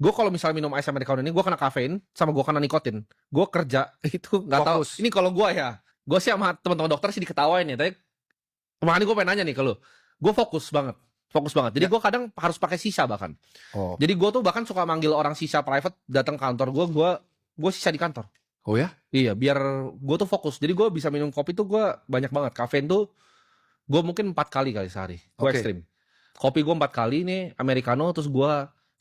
Gue kalau misalnya minum ice americano ini, gue kena kafein sama gue kena nikotin. Gue kerja itu nggak tahu. Fokus. Ini kalau gue ya, gue sih sama teman-teman dokter sih diketawain ya. Tapi makanya gue pengen nanya nih ke lu. Gue fokus banget. Jadi gue kadang harus pakai sisa bahkan. Oh. Jadi gue tuh bahkan suka manggil orang sisa private datang ke kantor gue sisa di kantor. Oh ya? Iya, biar gue tuh fokus. Jadi gue bisa minum kopi tuh gue banyak banget. Kafein tuh gue mungkin 4 kali sehari. Gue Oke. ekstrim. Kopi gue 4 kali nih, americano, terus gue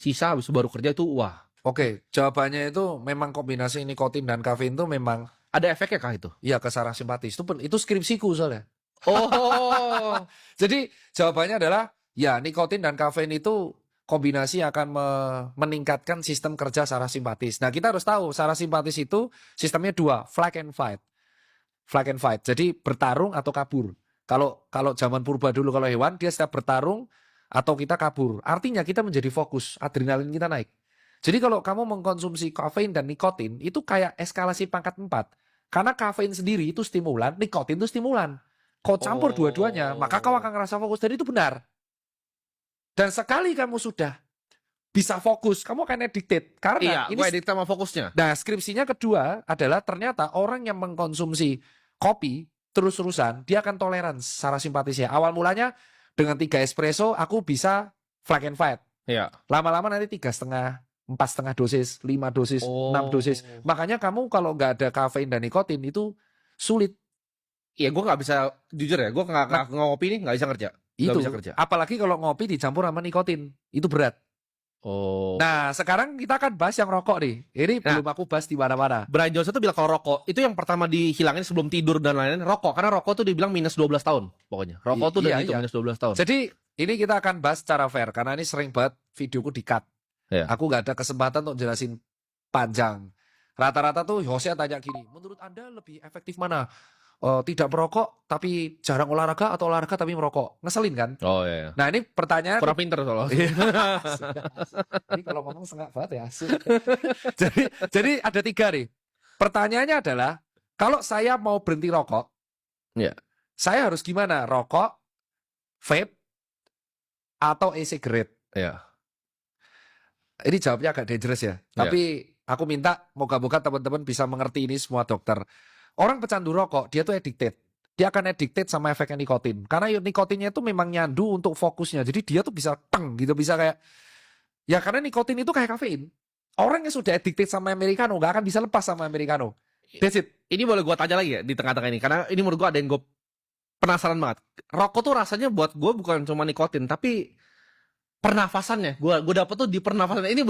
sisa habis itu baru kerja itu wah. Oke, jawabannya itu memang kombinasi nikotin dan kafein itu memang Ada efeknya kah itu? iya ke saraf simpatis. Itu skripsiku soalnya. Oh, Jadi jawabannya adalah ya nikotin dan kafein itu kombinasi akan meningkatkan sistem kerja saraf simpatis. Nah, kita harus tahu saraf simpatis itu sistemnya dua, flight and fight. Flight and fight. Jadi bertarung atau kabur. Kalau zaman purba dulu kalau hewan dia setiap bertarung atau kita kabur. Artinya kita menjadi fokus, adrenalin kita naik. Jadi kalau kamu mengkonsumsi kafein dan nikotin itu kayak eskalasi pangkat 4. Karena kafein sendiri itu stimulan, nikotin itu stimulan. Kau campur dua-duanya, maka kau akan ngerasa fokus. Dan itu benar. Dan sekali kamu sudah bisa fokus, kamu akan addicted. Karena iya, ini gue edit sama fokusnya. nah, skripsinya kedua adalah ternyata orang yang mengkonsumsi kopi terus-terusan, dia akan toleran saraf simpatisnya. Awal mulanya dengan 3 espresso, aku bisa flag and fight. Iya. Lama-lama nanti 3,5, 4,5 dosis, 5 dosis, 6 dosis. Makanya kamu kalau nggak ada kafein dan nikotin itu sulit. Iya, gue nggak bisa jujur ya, gue nggak ngopi nih nggak bisa kerja. Nggak Itu bisa kerja. apalagi kalau ngopi dicampur sama nikotin, itu berat. Oh. Nah, sekarang kita akan bahas yang rokok nih. Ini belum aku bahas di mana-mana. Brian Johnson tuh bilang kalau rokok itu yang pertama dihilangin sebelum tidur dan lain-lain rokok, karena rokok tuh dibilang minus 12 tahun pokoknya. Rokok tuh udah gitu minus 12 tahun. Jadi ini kita akan bahas secara fair karena ini sering banget videoku di-cut. Iya. Aku nggak ada kesempatan untuk jelasin panjang. Rata-rata tuh hostnya tanya gini, menurut Anda lebih efektif mana? Tidak merokok tapi jarang olahraga atau olahraga tapi merokok? Ngeselin kan? Oh iya. Nah ini pertanyaan Kurang pinter soalnya. Ini kalau ngomong sengak banget ya. jadi ada 3 nih. Pertanyaannya adalah, kalau saya mau berhenti rokok, Iya. saya harus gimana? Rokok, vape, atau e-cigarette? Iya. Ini jawabnya agak dangerous ya. Tapi aku minta moga-moga teman-teman bisa mengerti ini semua dokter. Orang pecandu rokok, dia tuh addicted. Dia akan addicted sama efeknya nikotin. Karena nikotinnya itu memang nyandu untuk fokusnya. Jadi dia tuh bisa teng gitu, bisa kayak ya karena nikotin itu kayak kafein. Orang yang sudah addicted sama americano nggak akan bisa lepas sama americano. That's it. Ini boleh gue tanya lagi ya di tengah-tengah ini, karena ini menurut gue ada yang gue penasaran banget. Rokok tuh rasanya buat gue bukan cuma nikotin, tapi pernafasannya. Gue dapet tuh di pernafasan. Ini